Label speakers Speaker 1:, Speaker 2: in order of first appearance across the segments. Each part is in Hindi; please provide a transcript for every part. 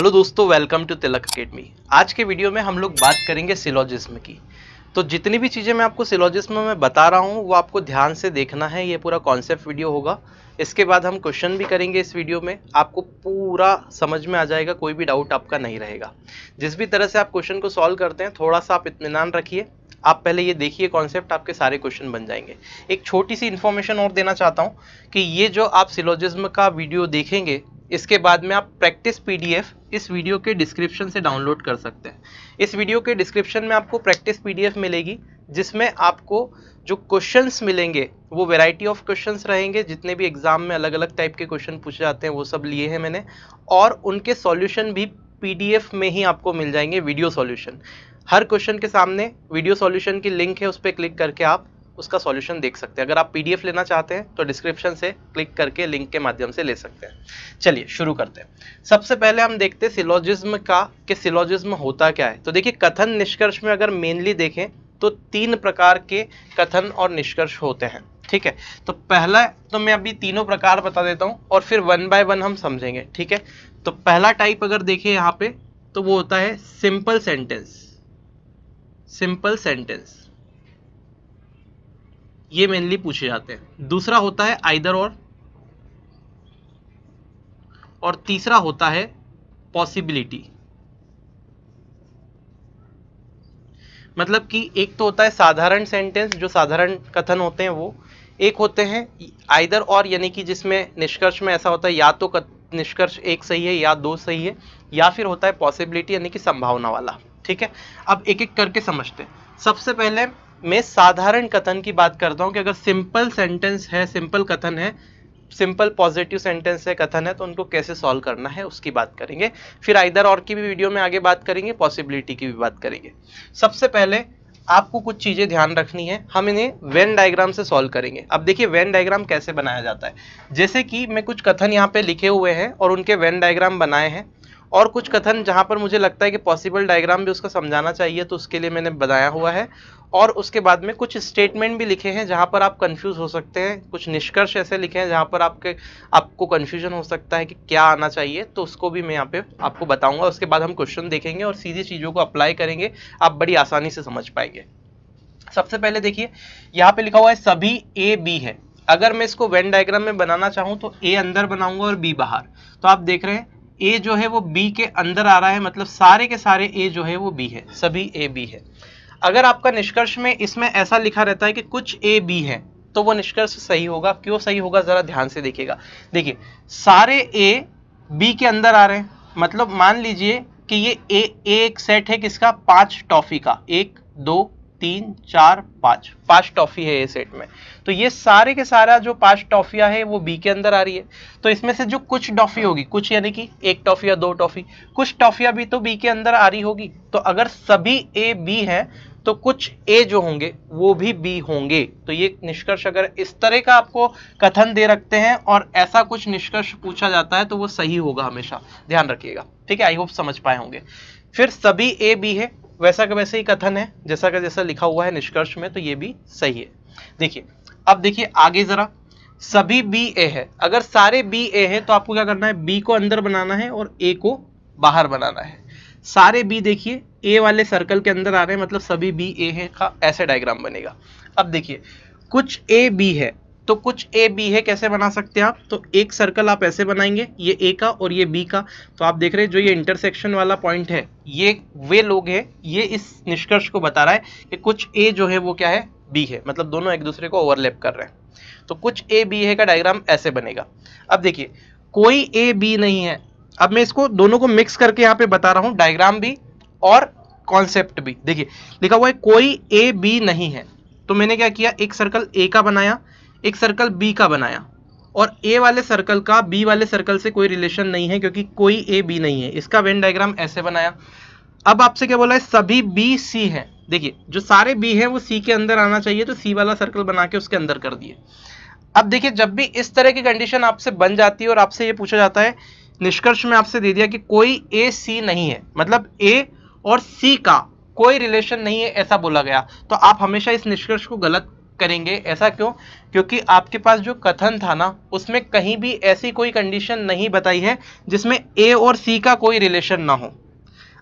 Speaker 1: हेलो दोस्तों, वेलकम टू तिलक अकेडमी। आज के वीडियो में हम लोग बात करेंगे सिलोजिज्म की। तो जितनी भी चीज़ें मैं आपको सिलोजिज्म में बता रहा हूँ वो आपको ध्यान से देखना है। ये पूरा कॉन्सेप्ट वीडियो होगा। इसके बाद हम क्वेश्चन भी करेंगे इस वीडियो में, आपको पूरा समझ में आ जाएगा, कोई भी डाउट आपका नहीं रहेगा। जिस भी तरह से आप क्वेश्चन को सॉल्व करते हैं थोड़ा सा आप इत्मीनान रखिए। आप पहले ये देखिए कॉन्सेप्ट, आपके सारे क्वेश्चन बन जाएंगे। एक छोटी सी इन्फॉर्मेशन और देना चाहता हूँ कि ये जो आप सिलोजिज्म का वीडियो देखेंगे इसके बाद में आप प्रैक्टिस पीडीएफ इस वीडियो के डिस्क्रिप्शन से डाउनलोड कर सकते हैं। इस वीडियो के डिस्क्रिप्शन में आपको प्रैक्टिस पीडीएफ मिलेगी जिसमें आपको जो क्वेश्चंस मिलेंगे वो वैरायटी ऑफ क्वेश्चंस रहेंगे। जितने भी एग्जाम में अलग अलग टाइप के क्वेश्चन पूछे जाते हैं वो सब लिए हैं मैंने, और उनके सॉल्यूशन भी पीडीएफ में ही आपको मिल जाएंगे। वीडियो सॉल्यूशन, हर क्वेश्चन के सामने वीडियो सॉल्यूशन की लिंक है, उस पर क्लिक करके आप उसका सॉल्यूशन देख सकते हैं। अगर आप पीडीएफ लेना चाहते हैं तो डिस्क्रिप्शन से क्लिक करके लिंक के माध्यम से ले सकते हैं। चलिए शुरू करते हैं। सबसे पहले हम देखते हैं सिलोजिज्म का कि सिलोजिज्म होता क्या है। तो देखिए, कथन निष्कर्ष में अगर मेनली देखें तो 3 प्रकार के कथन और निष्कर्ष होते हैं। ठीक है, तो पहला तो मैं अभी तीनों प्रकार बता देता हूं और फिर वन बाय वन हम समझेंगे। ठीक है, तो पहला टाइप अगर देखें यहाँ पे तो वो होता है सिंपल सेंटेंस। सिंपल सेंटेंस ये मेनली पूछे जाते हैं। दूसरा होता है आइदर और तीसरा होता है पॉसिबिलिटी। मतलब कि एक तो होता है साधारण सेंटेंस, जो साधारण कथन होते हैं वो, एक होते हैं आइदर और, यानी कि जिसमें निष्कर्ष में ऐसा होता है या तो निष्कर्ष एक सही है या दो सही है, या फिर होता है पॉसिबिलिटी यानी कि संभावना वाला। ठीक है, अब एक एक करके समझते हैं। सबसे पहले मैं साधारण कथन की बात करता हूं कि अगर सिंपल सेंटेंस है, सिंपल कथन है, सिंपल पॉजिटिव सेंटेंस है, कथन है, तो उनको कैसे सॉल्व करना है उसकी बात करेंगे। फिर आइदर और की भी वीडियो में आगे बात करेंगे, पॉसिबिलिटी की भी बात करेंगे। सबसे पहले आपको कुछ चीजें ध्यान रखनी है, हम इन्हें वेन डायग्राम से सॉल्व करेंगे। अब देखिए वेन डायग्राम कैसे बनाया जाता है। जैसे कि मैं कुछ कथन यहाँ पे लिखे हुए हैं और उनके वेन डायग्राम बनाए हैं, और कुछ कथन जहाँ पर मुझे लगता है कि पॉसिबल डायग्राम भी उसका समझाना चाहिए तो उसके लिए मैंने बनाया हुआ है। और उसके बाद में कुछ स्टेटमेंट भी लिखे हैं जहाँ पर आप कंफ्यूज हो सकते हैं। कुछ निष्कर्ष ऐसे लिखे हैं जहाँ पर आपको कंफ्यूजन हो सकता है कि क्या आना चाहिए, तो उसको भी मैं यहाँ पे आपको बताऊंगा। उसके बाद हम क्वेश्चन देखेंगे और सीधी चीज़ों को अप्लाई करेंगे, आप बड़ी आसानी से समझ पाएंगे। सबसे पहले देखिए यहाँ पे लिखा हुआ है सभी ए बी है। अगर मैं इसको वेन डायग्राम में बनाना चाहूँ तो ए अंदर बनाऊंगा और बी बाहर। तो आप देख रहे हैं ए जो है वो बी के अंदर आ रहा है, मतलब सारे के सारे ए जो है वो बी है, सभी ए बी है। अगर आपका निष्कर्ष में इसमें ऐसा लिखा रहता है कि कुछ ए बी है तो वो निष्कर्ष सही होगा। क्यों सही होगा जरा ध्यान से देखिएगा। देखिए सारे ए बी के अंदर आ रहे हैं, मतलब मान लीजिए कि ये ए एक सेट है किसका, 5 टॉफी का, 1 2 3 4 5 टॉफी है ये सेट में। तो ये सारे के सारा जो 5 टॉफियां है वो बी के अंदर आ रही है। तो इसमें से जो कुछ टॉफी होगी, कुछ यानी कि 1 टॉफी या 2 टॉफी, कुछ टॉफियां भी तो बी के अंदर आ रही होगी। तो अगर सभी ए बी है तो कुछ ए जो होंगे वो भी बी होंगे। तो ये निष्कर्ष अगर इस तरह का आपको कथन दे रखते हैं और ऐसा कुछ निष्कर्ष पूछा जाता है तो वो सही होगा, हमेशा ध्यान रखिएगा। ठीक है, आई होप समझ पाए होंगे। फिर सभी ए बी है, वैसा का वैसे ही कथन है जैसा का जैसा लिखा हुआ है निष्कर्ष में, तो ये भी सही है। देखिए अब देखिए आगे जरा, सभी बी ए है। अगर सारे बी ए है तो आपको क्या करना है, बी को अंदर बनाना है और ए को बाहर बनाना है। सारे बी देखिए ए वाले सर्कल के अंदर आ रहे हैं, मतलब सभी बी ए है का ऐसे डायग्राम बनेगा। अब देखिए कुछ ए बी है, तो कुछ ए बी है कैसे बना सकते हैं आप, तो एक सर्कल आप ऐसे बनाएंगे, ये ए का और ये बी का। तो आप देख रहे हैं जो ये इंटरसेक्शन वाला पॉइंट है, ये वे लोग हैं, ये इस निष्कर्ष को बता रहा है कि कुछ ए जो है वो क्या है, बी है, मतलब दोनों एक दूसरे को ओवरलैप कर रहे हैं। तो कुछ ए बी है का डायग्राम ऐसे बनेगा। अब देखिए कोई ए बी नहीं है। अब मैं इसको दोनों को मिक्स करके यहाँ पे बता रहा हूँ, डायग्राम भी और कॉन्सेप्ट भी। देखिए लिखा हुआ है कोई ए बी नहीं है, तो मैंने क्या किया, एक सर्कल ए का बनाया, एक सर्कल बी का बनाया, और ए वाले सर्कल का बी वाले सर्कल से कोई रिलेशन नहीं है क्योंकि कोई ए बी नहीं है। इसका वेन डायग्राम ऐसे बनाया। अब आपसे क्या बोला है, सभी बी सी है। देखिए जो सारे बी हैं वो सी के अंदर आना चाहिए, तो सी वाला सर्कल बना के उसके अंदर कर दिए। अब देखिए जब भी इस तरह की कंडीशन आपसे बन जाती है और आपसे ये पूछा जाता है, निष्कर्ष में आपसे दे दिया कि कोई ए सी नहीं है, मतलब ए और सी का कोई रिलेशन नहीं है ऐसा बोला गया, तो आप हमेशा इस निष्कर्ष को गलत करेंगे। ऐसा क्यों? क्योंकि आपके पास जो कथन था ना उसमें कहीं भी ऐसी कोई कंडीशन नहीं बताई है जिसमें ए और सी का कोई रिलेशन ना हो।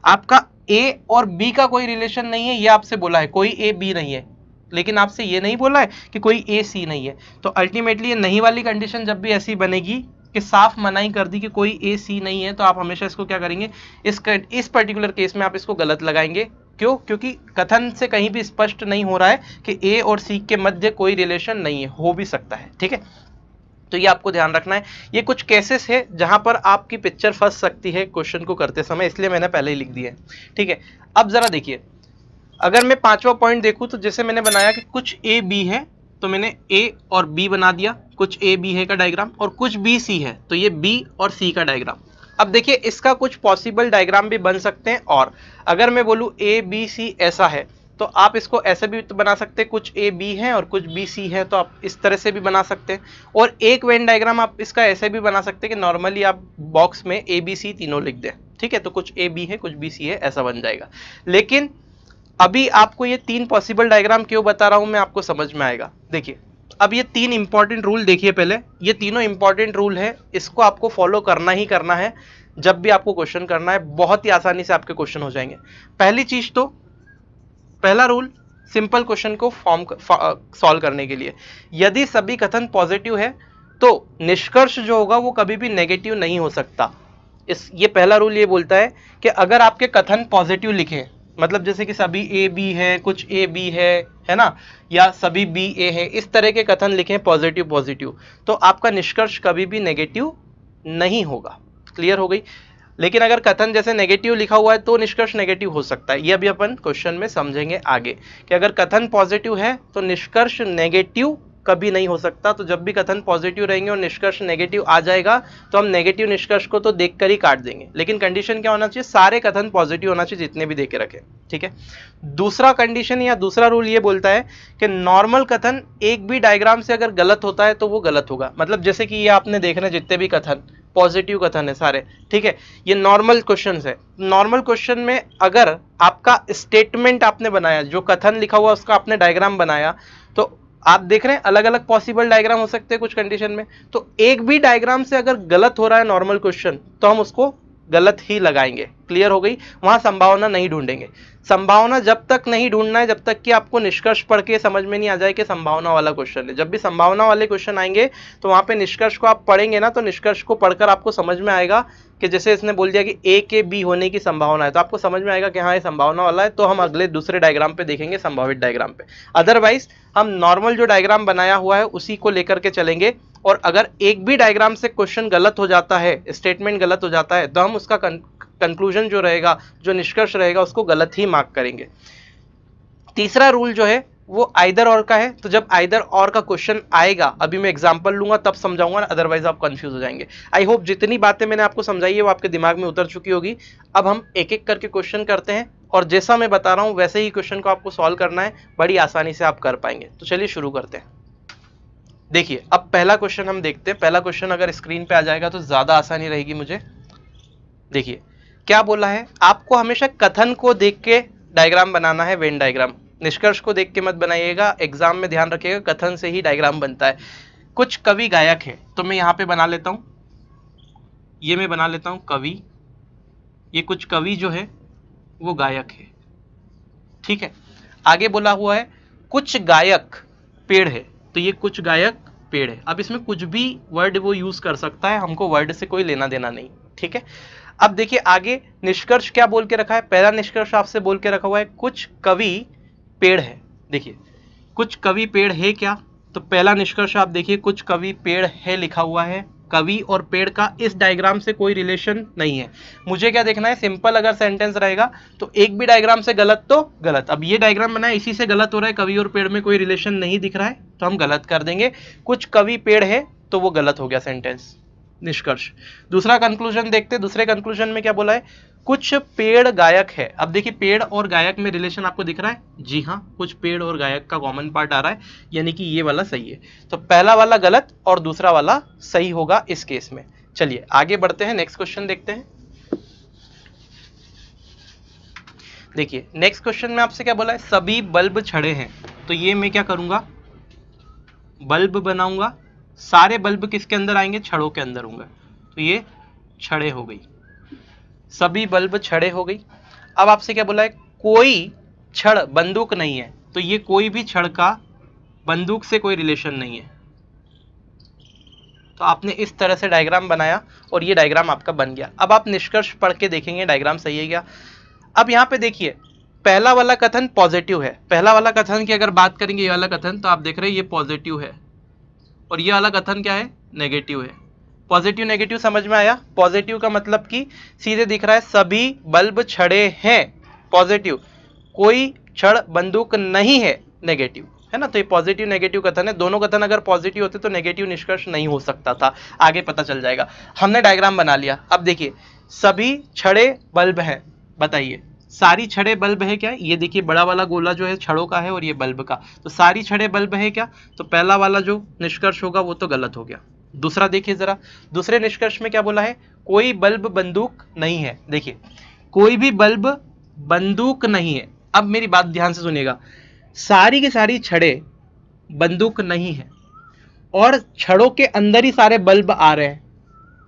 Speaker 1: आपका ए और बी का कोई रिलेशन नहीं है, ये आपसे बोला है, कोई ए बी नहीं है, लेकिन आपसे ये नहीं बोला है कि कोई ए सी नहीं है। तो अल्टीमेटली ये नहीं वाली कंडीशन जब भी ऐसी बनेगी कि साफ मनाही कर दी कि कोई ए सी नहीं है, तो आप हमेशा इसको क्या करेंगे, इस पर्टिकुलर केस में आप इसको गलत लगाएंगे। क्यों? क्योंकि कथन से कहीं भी स्पष्ट नहीं हो रहा है कि ए और सी के मध्य कोई रिलेशन नहीं है, हो भी सकता है। ठीक है, तो ये आपको ध्यान रखना है। ये कुछ केसेस है जहां पर आपकी पिक्चर फंस सकती है क्वेश्चन को करते समय, इसलिए मैंने पहले ही लिख दिया है। ठीक है, अब जरा देखिए, अगर मैं पांचवा पॉइंट देखूं तो जैसे मैंने बनाया कि कुछ ए बी है, तो मैंने ए और बी बना दिया, कुछ ए बी है का डायग्राम, और कुछ बी सी है तो ये बी और सी का डायग्राम। अब देखिए इसका कुछ पॉसिबल डायग्राम भी बन सकते हैं, और अगर मैं बोलूं ए बी सी ऐसा है तो आप इसको ऐसे भी तो बना सकते हैं, कुछ ए बी है और कुछ बी सी है, तो आप इस तरह से भी बना सकते हैं। और एक वेन डायग्राम आप इसका ऐसे भी बना सकते हैं कि नॉर्मली आप बॉक्स में ए बी सी तीनों लिख दें। ठीक है, तो कुछ ए बी है कुछ बी सी है, ऐसा बन जाएगा। लेकिन अभी आपको ये तीन पॉसिबल डायग्राम क्यों बता रहा हूं मैं, आपको समझ में आएगा। देखिए अब ये तीन इंपॉर्टेंट रूल देखिए, पहले ये तीनों इंपॉर्टेंट रूल है, इसको आपको फॉलो करना ही करना है जब भी आपको क्वेश्चन करना है, बहुत ही आसानी से आपके क्वेश्चन हो जाएंगे। पहली चीज तो, पहला रूल सिंपल क्वेश्चन को सॉल्व करने के लिए, यदि सभी कथन पॉजिटिव है तो निष्कर्ष जो होगा वो कभी भी नेगेटिव नहीं हो सकता। ये पहला रूल ये बोलता है कि अगर आपके कथन पॉजिटिव लिखे, मतलब जैसे कि सभी ए बी है, कुछ ए बी है ना, या सभी बी ए है, इस तरह के कथन लिखे पॉजिटिव पॉजिटिव, तो आपका निष्कर्ष कभी भी नेगेटिव नहीं होगा। क्लियर हो गई? लेकिन अगर कथन जैसे नेगेटिव लिखा हुआ है तो निष्कर्ष नेगेटिव हो सकता है, ये अभी अपन क्वेश्चन में समझेंगे आगे कि अगर कथन पॉजिटिव है तो निष्कर्ष नेगेटिव कभी नहीं हो सकता। तो जब भी कथन पॉजिटिव रहेंगे और निष्कर्ष नेगेटिव आ जाएगा तो हम नेगेटिव निष्कर्ष को तो देखकर ही काट देंगे, लेकिन कंडीशन क्या होना चाहिए, सारे कथन पॉजिटिव होना चाहिए जितने भी देके रखे। ठीक है, दूसरा कंडीशन या दूसरा रूल ये बोलता है कि नॉर्मल कथन एक भी डायग्राम से अगर गलत होता है तो वो गलत होगा। मतलब जैसे कि ये आपने देख रहे हैं जितने भी कथन पॉजिटिव कथन है सारे, ठीक है, ये नॉर्मल क्वेश्चन है। नॉर्मल क्वेश्चन में अगर आपका स्टेटमेंट आपने बनाया, जो कथन लिखा हुआ उसका आपने डायग्राम बनाया, तो आप देख रहे हैं अलग अलग पॉसिबल डायग्राम हो सकते हैं कुछ कंडीशन में, तो एक भी डायग्राम से अगर गलत हो रहा है नॉर्मल क्वेश्चन तो हम उसको गलत ही लगाएंगे। क्लियर हो गई? वहां संभावना नहीं ढूंढेंगे। संभावना जब तक नहीं ढूंढना है जब तक कि आपको निष्कर्ष पढ़ के समझ में नहीं आ जाए कि संभावना वाला क्वेश्चन है। जब भी संभावना वाले क्वेश्चन आएंगे तो वहां पे निष्कर्ष को आप पढ़ेंगे ना, तो निष्कर्ष को पढ़कर आपको समझ में आएगा कि जैसे इसने बोल दिया कि ए के बी होने की संभावना है, तो आपको समझ में आएगा कि हाँ ये संभावना वाला है, तो हम अगले दूसरे डायग्राम पे देखेंगे, संभावित डायग्राम पे। अदरवाइज हम नॉर्मल जो डायग्राम बनाया हुआ है उसी को लेकर के चलेंगे, और अगर एक भी डायग्राम से क्वेश्चन गलत हो जाता है, स्टेटमेंट गलत हो जाता है, तो हम उसका कंक्लूजन जो रहेगा, जो निष्कर्ष रहेगा, उसको गलत ही मार्क करेंगे। तीसरा रूल जो है वो आइदर और का है, तो जब आइदर और का क्वेश्चन आएगा, अभी मैं एग्जांपल लूंगा तब समझाऊंगा, अदरवाइज आप कंफ्यूज हो जाएंगे। आई होप जितनी बातें मैंने आपको समझाई है वो आपके दिमाग में उतर चुकी होगी। अब हम एक एक करके क्वेश्चन करते हैं, और जैसा मैं बता रहा हूं वैसे ही क्वेश्चन को आपको सॉल्व करना है, बड़ी आसानी से आप कर पाएंगे। तो चलिए शुरू करते हैं। देखिए अब पहला क्वेश्चन हम देखते हैं। पहला क्वेश्चन अगर स्क्रीन पे आ जाएगा तो ज्यादा आसानी रहेगी मुझे। देखिए क्या बोला है, आपको हमेशा कथन को देख के डायग्राम बनाना है, वेन डायग्राम। निष्कर्ष को देख के मत बनाइएगा, एग्जाम में ध्यान रखिएगा कथन से ही डायग्राम बनता है। कुछ कवि गायक है, तो मैं यहाँ पे बना लेता हूँ, ये मैं बना लेता हूँ कवि, ये कुछ कवि जो है वो गायक है। ठीक है, आगे बोला हुआ है कुछ गायक पेड़ है, तो ये कुछ गायक पेड़ है। अब इसमें कुछ भी वर्ड वो यूज कर सकता है, हमको वर्ड से कोई लेना देना नहीं। ठीक है, अब देखिए आगे निष्कर्ष क्या बोल के रखा है। पहला निष्कर्ष आपसे बोल के रखा हुआ है कुछ कवि पेड़ है। देखिए कुछ कवि पेड़ है क्या, तो पहला निष्कर्ष आप देखिए कुछ कवि पेड़ है लिखा हुआ है। कवि और पेड़ का इस डायग्राम से कोई रिलेशन नहीं है। मुझे क्या देखना है, सिंपल अगर सेंटेंस रहेगा तो एक भी डायग्राम से गलत तो गलत। अब ये डायग्राम बनाया इसी से गलत हो रहा है, कवि और पेड़ में कोई रिलेशन नहीं दिख रहा है तो हम गलत कर देंगे। कुछ कवि पेड़ है तो वो गलत हो गया सेंटेंस, निष्कर्ष। दूसरा कंक्लूजन देखते, दूसरे कंक्लूजन में क्या बोला है, कुछ पेड़ गायक है। अब देखिए पेड़ और गायक में रिलेशन आपको दिख रहा है, जी हाँ, कुछ पेड़ और गायक का कॉमन पार्ट आ रहा है, यानी कि ये वाला सही है। तो पहला वाला गलत और दूसरा वाला सही होगा इस केस में। चलिए आगे बढ़ते हैं, नेक्स्ट क्वेश्चन देखते हैं। देखिए नेक्स्ट क्वेश्चन में आपसे क्या बोला है, सभी बल्ब छड़े हैं, तो ये मैं क्या करूंगा, बल्ब बनाऊंगा, सारे बल्ब किसके अंदर आएंगे, छड़ों के अंदर होंगे, तो ये छड़ें हो गई, सभी बल्ब छड़ें हो गई। अब आपसे क्या बोला है, कोई छड़ बंदूक नहीं है, तो ये कोई भी छड़ का बंदूक से कोई रिलेशन नहीं है। तो आपने इस तरह से डायग्राम बनाया और ये डायग्राम आपका बन गया। अब आप निष्कर्ष पढ़ के देखेंगे डायग्राम सही है क्या। अब यहाँ पे देखिए, पहला वाला कथन पॉजिटिव है, पहला वाला कथन की अगर बात करेंगे, ये वाला कथन, तो आप देख रहे हैं ये पॉजिटिव है, और ये वाला कथन क्या है, नेगेटिव है। पॉजिटिव नेगेटिव समझ में आया। पॉजिटिव का मतलब कि सीधे दिख रहा है सभी बल्ब छड़े हैं, पॉजिटिव, कोई छड़ बंदूक नहीं है, नेगेटिव है ना। तो ये पॉजिटिव नेगेटिव कथन है, दोनों कथन अगर पॉजिटिव होते तो नेगेटिव निष्कर्ष नहीं हो सकता था, आगे पता चल जाएगा। हमने डायग्राम बना लिया। अब देखिए, सभी छड़े बल्ब हैं, बताइए सारी छड़े बल्ब है क्या, ये देखिए बड़ा वाला गोला जो है छड़ों का है और ये बल्ब का, तो सारी छड़े बल्ब है क्या, तो पहला वाला जो निष्कर्ष होगा वो तो गलत हो गया। दूसरा देखिए जरा, दूसरे निष्कर्ष में क्या बोला है, कोई बल्ब बंदूक नहीं है। देखिए कोई भी बल्ब बंदूक नहीं है। अब मेरी बात ध्यान से सुनिएगा, सारी की सारी छड़ें बंदूक नहीं है, और छड़ों के अंदर ही सारे बल्ब आ रहे हैं,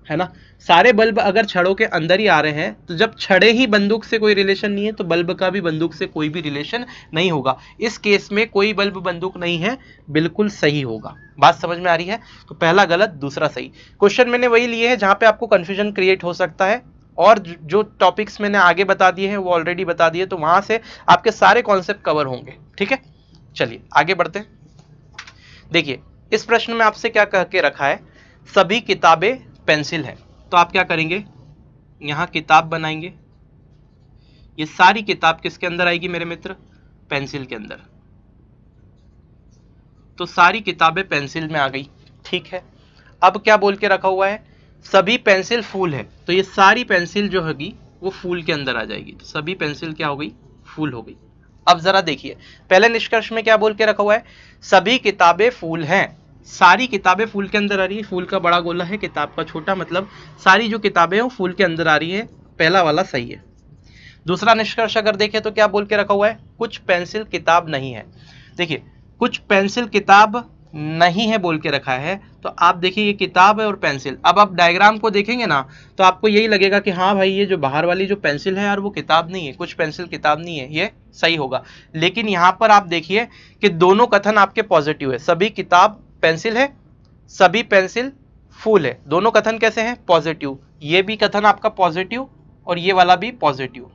Speaker 1: है ना। सारे बल्ब अगर छड़ों के अंदर ही आ रहे हैं, तो जब छड़े ही बंदूक से कोई रिलेशन नहीं है, तो बल्ब का भी बंदूक से कोई भी रिलेशन नहीं होगा। इस केस में कोई बल्ब बंदूक नहीं है, बिल्कुल सही होगा। बात समझ में आ रही है। तो पहला गलत, दूसरा सही। क्वेश्चन मैंने वही लिए हैं जहां पे आपको कंफ्यूजन क्रिएट हो सकता है, और जो टॉपिक्स मैंने आगे बता दिए हैं वो ऑलरेडी बता दिए, तो वहां से आपके सारे कॉन्सेप्ट कवर होंगे। ठीक है, चलिए आगे बढ़ते हैं। देखिए इस प्रश्न में आपसे क्या कह के रखा है, सभी किताबें पेंसिल है, तो आप क्या करेंगे, यहां किताब बनाएंगे, ये सारी किताब किसके अंदर आएगी मेरे मित्र, पेंसिल के अंदर, तो सारी किताबें पेंसिल में आ गई। ठीक है, अब क्या बोल के रखा हुआ है, सभी पेंसिल फूल है, तो ये सारी पेंसिल जो होगी वो फूल के अंदर आ जाएगी, तो सभी पेंसिल क्या हो गई, फूल हो गई। अब जरा देखिए, पहले निष्कर्ष में क्या बोल के रखा हुआ है, सभी किताबें फूल हैं, सारी किताबें फूल के अंदर आ रही है, फूल का बड़ा गोला है, किताब का छोटा, मतलब सारी जो किताबें हैं वो फूल के अंदर आ रही है, पहला वाला सही है। दूसरा निष्कर्ष अगर देखें तो क्या बोल के रखा हुआ है, कुछ पेंसिल किताब नहीं है। देखिए कुछ पेंसिल किताब नहीं है बोल के रखा है, तो आप देखिए ये किताब है और पेंसिल। अब आप डायग्राम को देखेंगे ना, तो आपको यही लगेगा कि हाँ भाई ये जो बाहर वाली जो पेंसिल है यार वो किताब नहीं है, कुछ पेंसिल किताब नहीं है, ये सही होगा। लेकिन यहाँ पर आप देखिए कि दोनों कथन आपके पॉजिटिव है, सभी किताब पेंसिल है, सभी पेंसिल फूल है, दोनों कथन कैसे हैं, पॉजिटिव। ये भी कथन आपका पॉजिटिव और ये वाला भी पॉजिटिव।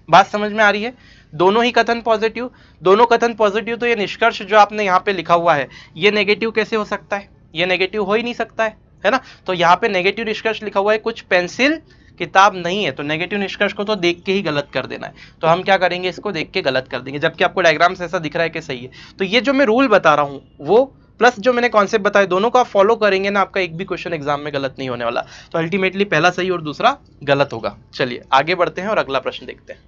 Speaker 1: बात समझ में आ रही है, दोनों ही कथन पॉजिटिव, दोनों कथन पॉजिटिव, तो ये निष्कर्ष जो आपने यहाँ पे लिखा हुआ है ये नेगेटिव कैसे हो सकता है, ये नेगेटिव हो ही नहीं सकता है ना। तो यहाँ पे नेगेटिव निष्कर्ष लिखा हुआ है, कुछ पेंसिल किताब नहीं है, तो नेगेटिव निष्कर्ष को तो देख के ही गलत कर देना है, तो हम क्या करेंगे, इसको देख के गलत कर देंगे, जबकि आपको डायग्राम से ऐसा दिख रहा है कि सही है। तो ये जो मैं रूल बता रहा हूँ वो प्लस जो मैंने कॉन्सेप्ट बताए, दोनों को आप फॉलो करेंगे ना, आपका एक भी क्वेश्चन एग्जाम में गलत नहीं होने वाला। तो अल्टीमेटली पहला सही और दूसरा गलत होगा। चलिए आगे बढ़ते हैं और अगला प्रश्न देखते हैं।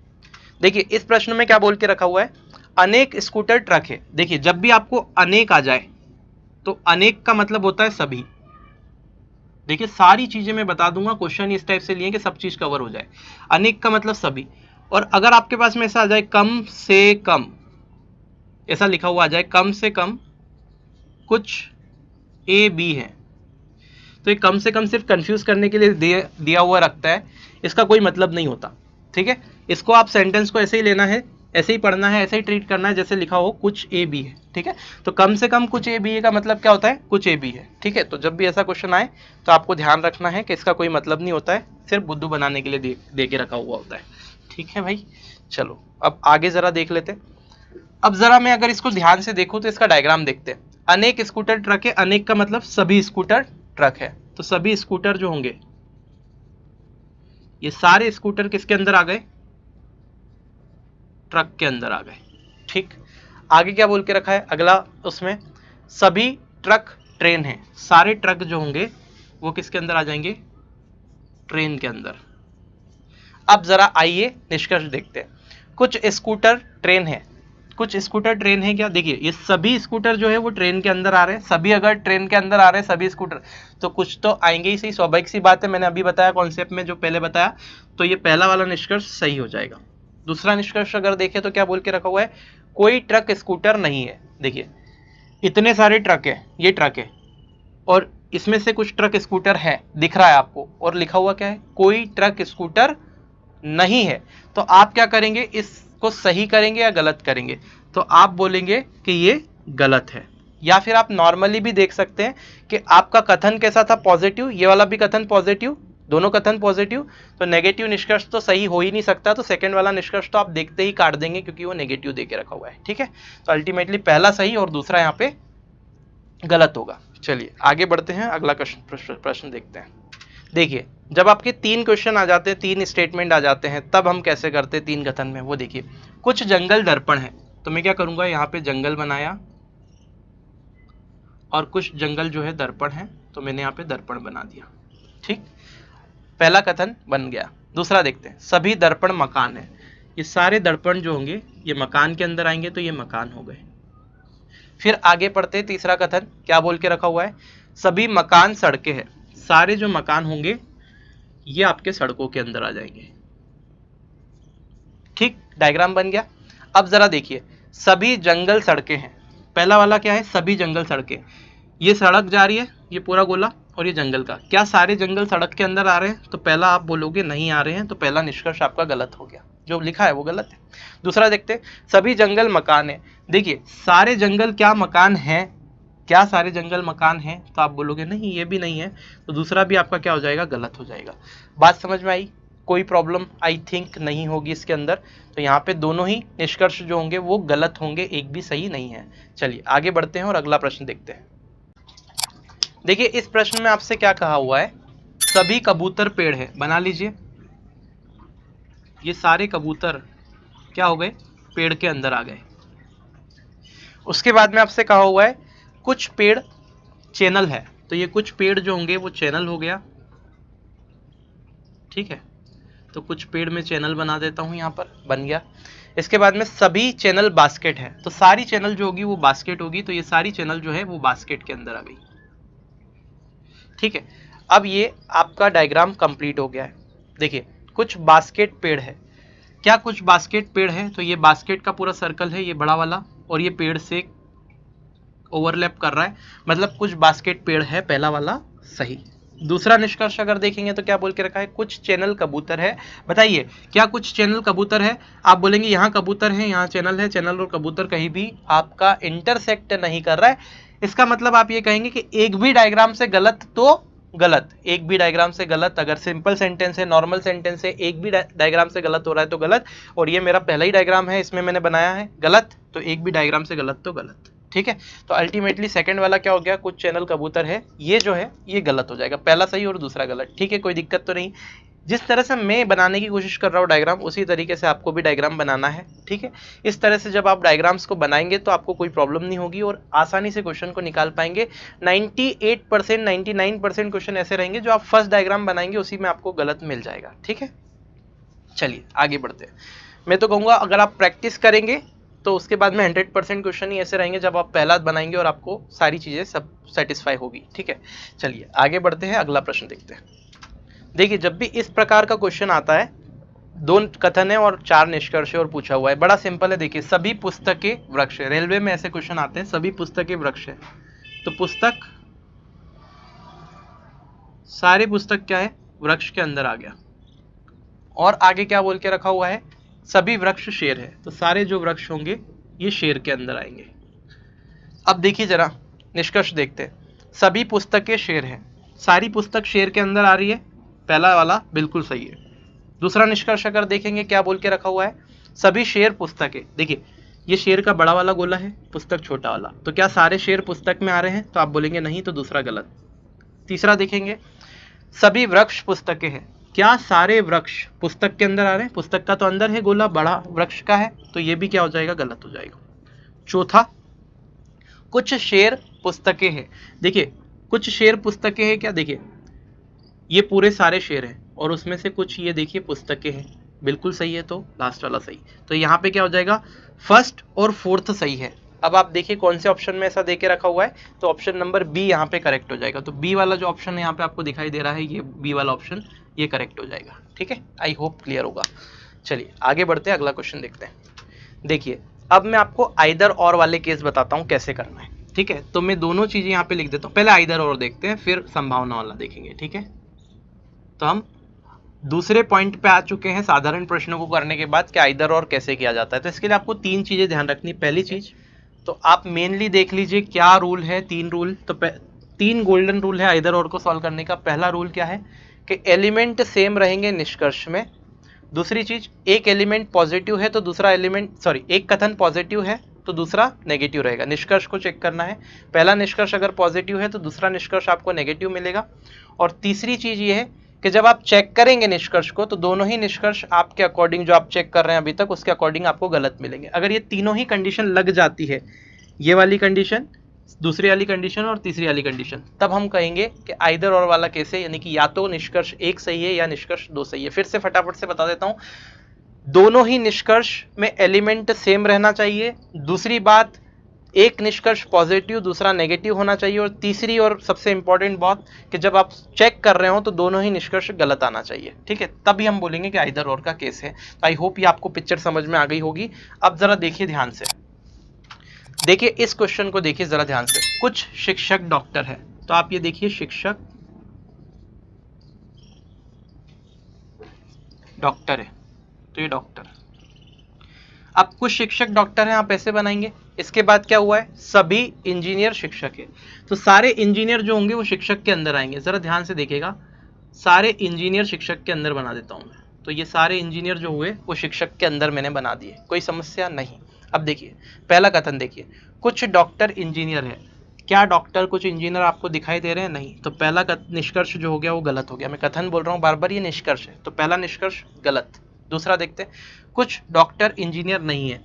Speaker 1: देखिए इस प्रश्न में क्या बोल के रखा हुआ है, अनेक स्कूटर ट्रक है। देखिए जब भी आपको अनेक आ जाए तो अनेक का मतलब होता है सभी। देखिए सारी चीजें मैं बता दूंगा, क्वेश्चन इस टाइप से लिए कि सब चीज कवर हो जाए। अनेक का मतलब सभी, और अगर आपके पास में ऐसा आ जाए कम से कम, ऐसा लिखा हुआ आ जाए कम से कम कुछ ए बी है, तो ये कम से कम सिर्फ कंफ्यूज करने के लिए दिया हुआ रखता है, इसका कोई मतलब नहीं होता। ठीक है, इसको आप सेंटेंस को ऐसे ही लेना है, ऐसे ही पढ़ना है, ऐसे ही ट्रीट करना है जैसे लिखा हो कुछ ए बी है। ठीक है, तो कम से कम कुछ ए बी है का मतलब क्या होता है, कुछ ए बी है। ठीक है, तो जब भी ऐसा क्वेश्चन आए तो आपको ध्यान रखना है कि इसका कोई मतलब नहीं होता है, सिर्फ बुद्धू बनाने के लिए दे के रखा हुआ होता है। ठीक है भाई, चलो अब आगे जरा देख लेते हैं। अब जरा मैं अगर इसको ध्यान से देखूं तो इसका डायग्राम देखते हैं। अनेक स्कूटर ट्रक है, अनेक का मतलब सभी स्कूटर ट्रक है, तो सभी स्कूटर जो होंगे ये सारे स्कूटर किसके अंदर आ गए, ट्रक के अंदर आ गए। ठीक, आगे क्या बोल के रखा है अगला, उसमें सभी ट्रक ट्रेन है, सारे ट्रक जो होंगे वो किसके अंदर आ जाएंगे, ट्रेन के अंदर। अब जरा आइए निष्कर्ष देखते हैं। कुछ स्कूटर ट्रेन है, कुछ स्कूटर ट्रेन है क्या, देखिए ये सभी स्कूटर जो है वो ट्रेन के अंदर आ रहे हैं, सभी अगर ट्रेन के अंदर आ रहे हैं सभी स्कूटर, तो कुछ तो आएंगे ही सही, स्वाभाविक सी बात है, मैंने अभी बताया कॉन्सेप्ट में जो पहले बताया, तो ये पहला वाला निष्कर्ष सही हो जाएगा। दूसरा निष्कर्ष अगर देखें तो क्या बोल के रखा हुआ है, कोई ट्रक स्कूटर नहीं है। देखिए इतने सारे ट्रक है, ये ट्रक है और इसमें से कुछ ट्रक स्कूटर है, दिख रहा है आपको, और लिखा हुआ क्या है, कोई ट्रक स्कूटर नहीं है। तो आप क्या करेंगे, इसको सही करेंगे या गलत करेंगे? तो आप बोलेंगे कि ये गलत है। या फिर आप नॉर्मली भी देख सकते हैं कि आपका कथन कैसा था, पॉजिटिव, ये वाला भी कथन पॉजिटिव, दोनों कथन पॉजिटिव, तो नेगेटिव निष्कर्ष तो सही हो ही नहीं सकता, तो सेकंड वाला निष्कर्ष तो आप देखते ही काट देंगे क्योंकि वो नेगेटिव देके रखा हुआ है। ठीक है, तो अल्टीमेटली पहला सही और दूसरा यहाँ पे गलत होगा। चलिए आगे बढ़ते हैं, अगला प्रश्न देखते हैं। देखिए जब आपके 3 क्वेश्चन आ जाते हैं, 3 स्टेटमेंट आ जाते हैं, तब हम कैसे करते हैं 3 कथन में, वो देखिए। कुछ जंगल दर्पण है, तो मैं क्या करूंगा, यहाँ पे जंगल बनाया और कुछ जंगल जो है दर्पण है, तो मैंने यहाँ पे दर्पण बना दिया। ठीक, पहला कथन बन गया। दूसरा देखते हैं, सभी दर्पण मकान है, ये सारे दर्पण जो होंगे ये मकान के अंदर आएंगे, तो ये मकान हो गए। फिर आगे पढ़ते हैं, तीसरा कथन क्या बोल के रखा हुआ है, सभी मकान सड़कें हैं, सारे जो मकान होंगे ये आपके सड़कों के अंदर आ जाएंगे। ठीक, डायग्राम बन गया। अब जरा देखिए, सभी जंगल सड़कें हैं, पहला वाला क्या है, सभी जंगल सड़कें, ये सड़क जा रही है, ये पूरा गोला, और ये जंगल का, क्या सारे जंगल सड़क के अंदर आ रहे हैं? तो पहला आप बोलोगे नहीं आ रहे हैं, तो पहला निष्कर्ष आपका गलत हो गया, जो लिखा है वो गलत है। दूसरा देखते, सभी जंगल मकान है, देखिए सारे जंगल क्या मकान है, क्या सारे जंगल मकान हैं? तो आप बोलोगे नहीं, ये भी नहीं है, तो दूसरा भी आपका क्या हो जाएगा, गलत हो जाएगा। बात समझ में आई? कोई प्रॉब्लम आई थिंक नहीं होगी इसके अंदर। तो यहाँ पे दोनों ही निष्कर्ष जो होंगे वो गलत होंगे, एक भी सही नहीं है। चलिए आगे बढ़ते हैं और अगला प्रश्न देखते हैं। देखिए इस प्रश्न में आपसे क्या कहा हुआ है, सभी कबूतर पेड़ है, बना लीजिए, ये सारे कबूतर क्या हो गए, पेड़ के अंदर आ गए। उसके बाद में आपसे कहा हुआ है कुछ पेड़ चैनल है, तो ये कुछ पेड़ जो होंगे वो चैनल हो गया। ठीक है, तो कुछ पेड़ में चैनल बना देता हूं, यहां पर बन गया। इसके बाद में सभी चैनल बास्केट है, तो सारी चैनल जो होगी वो बास्केट होगी, तो ये सारी चैनल जो है वो बास्केट के अंदर आ गई। ठीक है, अब ये आपका डायग्राम कंप्लीट हो गया है। देखिए कुछ बास्केट पेड़ है, क्या कुछ बास्केट पेड़ है, तो ये बास्केट का पूरा सर्कल है, ये बड़ा वाला, और ये पेड़ से ओवरलैप कर रहा है, मतलब कुछ बास्केट पेड़ है, पहला वाला सही। दूसरा निष्कर्ष अगर देखेंगे तो क्या बोल के रखा है, कुछ चैनल कबूतर है, बताइए क्या कुछ चैनल कबूतर है? आप बोलेंगे यहाँ कबूतर है, यहाँ चैनल है, चैनल और कबूतर कहीं भी आपका इंटरसेक्ट नहीं कर रहा है। इसका मतलब आप ये कहेंगे कि एक भी डायग्राम से गलत तो गलत, एक भी डायग्राम से गलत, अगर सिंपल सेंटेंस है, नॉर्मल सेंटेंस है, एक भी डायग्राम से गलत हो रहा है तो गलत, और ये मेरा पहला ही डायग्राम है, इसमें मैंने बनाया है गलत, तो एक भी डायग्राम से गलत तो गलत। ठीक है, तो अल्टीमेटली सेकंड वाला क्या हो गया, कुछ चैनल कबूतर है, ये जो है ये गलत हो जाएगा, पहला सही और दूसरा गलत। ठीक है, कोई दिक्कत तो नहीं। जिस तरह से मैं बनाने की कोशिश कर रहा हूँ डायग्राम, उसी तरीके से आपको भी डायग्राम बनाना है। ठीक है, इस तरह से जब आप डायग्राम्स को बनाएंगे तो आपको कोई प्रॉब्लम नहीं होगी और आसानी से क्वेश्चन को निकाल पाएंगे। 98% 99% क्वेश्चन ऐसे रहेंगे जो आप फर्स्ट डायग्राम बनाएंगे उसी में आपको गलत मिल जाएगा। ठीक है, चलिए आगे बढ़ते हैं। मैं तो कहूँगा अगर आप प्रैक्टिस करेंगे तो उसके बाद में 100% क्वेश्चन ही ऐसे रहेंगे जब आप पहला बनाएंगे और आपको सारी चीज़ें सब सेटिस्फाई होगी। ठीक है, चलिए आगे बढ़ते हैं, अगला प्रश्न देखते हैं। देखिए जब भी इस प्रकार का क्वेश्चन आता है, 2 कथन है और 4 निष्कर्ष और पूछा हुआ है, बड़ा सिंपल है। देखिए सभी पुस्तकें वृक्ष है, रेलवे में ऐसे क्वेश्चन आते हैं, सभी पुस्तकें वृक्ष है, तो पुस्तक, सारे पुस्तक क्या है, वृक्ष के अंदर आ गया। और आगे क्या बोल के रखा हुआ है, सभी वृक्ष शेर है, तो सारे जो वृक्ष होंगे ये शेर के अंदर आएंगे। अब देखिए जरा निष्कर्ष देखते हैं, सभी पुस्तकें शेर है, सारी पुस्तक शेर के अंदर आ रही है, पहला वाला बिल्कुल सही है। दूसरा निष्कर्ष अगर देखेंगे क्या बोल के रखा हुआ है, सभी शेर पुस्तकें, देखिए ये शेर का बड़ा वाला गोला है, पुस्तक छोटा वाला, तो क्या सारे शेर पुस्तक में आ रहे हैं? तो आप बोलेंगे नहीं, तो दूसरा गलत। तीसरा देखेंगे, सभी वृक्ष पुस्तकें हैं, क्या सारे वृक्ष पुस्तक के अंदर आ रहे हैं? पुस्तक का तो अंदर है गोला, बड़ा वृक्ष का है, तो ये भी क्या हो जाएगा, गलत हो जाएगा। चौथा, कुछ शेर पुस्तकें हैं, देखिए कुछ शेर पुस्तकें हैं, क्या देखिए ये पूरे सारे शेर हैं और उसमें से कुछ ये देखिए पुस्तकें हैं, बिल्कुल सही है, तो लास्ट वाला सही। तो यहाँ पे क्या हो जाएगा, फर्स्ट और फोर्थ सही है। अब आप देखिए कौन से ऑप्शन में ऐसा देके रखा हुआ है, तो ऑप्शन नंबर बी यहाँ पे करेक्ट हो जाएगा। तो बी वाला जो ऑप्शन है यहाँ पे आपको दिखाई दे रहा है, ये बी वाला ऑप्शन ये करेक्ट हो जाएगा। ठीक है, आई होप क्लियर होगा। चलिए आगे बढ़ते हैं, अगला क्वेश्चन देखते हैं। देखिए अब मैं आपको आइदर और वाले केस बताता हूँ कैसे करना है। ठीक है, तो मैं दोनों चीजें यहाँ पे लिख देता हूँ। पहले आइदर और देखते हैं, फिर संभावना वाला देखेंगे। ठीक है, तो हम दूसरे पॉइंट पे आ चुके हैं साधारण प्रश्नों को करने के बाद कि आइदर और कैसे किया जाता है। तो इसके लिए आपको तीन चीजें ध्यान रखनी। पहली चीज तो आप मेनली देख लीजिए क्या रूल है, तीन रूल। तो तीन गोल्डन रूल है आइदर और को सॉल्व करने का। पहला रूल क्या है कि एलिमेंट सेम रहेंगे निष्कर्ष में। दूसरी चीज, एक एलिमेंट पॉजिटिव है तो दूसरा एलिमेंट, सॉरी, एक कथन पॉजिटिव है तो दूसरा नेगेटिव रहेगा। निष्कर्ष को चेक करना है, पहला निष्कर्ष अगर पॉजिटिव है तो दूसरा निष्कर्ष आपको नेगेटिव मिलेगा। और तीसरी चीज ये है कि जब आप चेक करेंगे निष्कर्ष को तो दोनों ही निष्कर्ष आपके अकॉर्डिंग, जो आप चेक कर रहे हैं अभी तक, उसके अकॉर्डिंग आपको गलत मिलेंगे। अगर ये तीनों ही कंडीशन लग जाती है, ये वाली कंडीशन, दूसरी वाली कंडीशन और तीसरी वाली कंडीशन, तब हम कहेंगे कि आइदर और वाला केस है, यानी कि या तो निष्कर्ष एक सही है या निष्कर्ष दो सही है। फिर से फटाफट से बता देता हूं, दोनों ही निष्कर्ष में एलिमेंट सेम रहना चाहिए। दूसरी बात, एक निष्कर्ष पॉजिटिव दूसरा नेगेटिव होना चाहिए। और तीसरी और सबसे इंपॉर्टेंट बात कि जब आप चेक कर रहे हो तो दोनों ही निष्कर्ष गलत आना चाहिए। ठीक है, तभी हम बोलेंगे कि आइदर और का केस है। तो आई होप ये आपको पिक्चर समझ में आ गई होगी। अब जरा देखिए ध्यान से, देखिए इस क्वेश्चन को देखिए जरा ध्यान से। कुछ शिक्षक डॉक्टर है, तो आप ये देखिए शिक्षक डॉक्टर है, तो ये डॉक्टर। अब कुछ शिक्षक डॉक्टर हैं, आप ऐसे बनाएंगे। इसके बाद क्या हुआ है, सभी इंजीनियर शिक्षक है, तो सारे इंजीनियर जो होंगे वो शिक्षक के अंदर आएंगे। जरा ध्यान से देखिएगा, सारे इंजीनियर शिक्षक के अंदर बना देता हूं मैं। तो ये सारे इंजीनियर जो हुए वो शिक्षक के अंदर मैंने बना दिए, कोई समस्या नहीं। अब देखिए पहला कथन देखिए, कुछ डॉक्टर इंजीनियर है। क्या डॉक्टर कुछ इंजीनियर आपको दिखाई दे रहे हैं? नहीं। तो पहला निष्कर्ष जो हो गया वो गलत हो गया। मैं कथन बोल रहा हूँ बार बार, ये निष्कर्ष है, तो पहला निष्कर्ष गलत। दूसरा देखते हैं, कुछ डॉक्टर इंजीनियर नहीं है।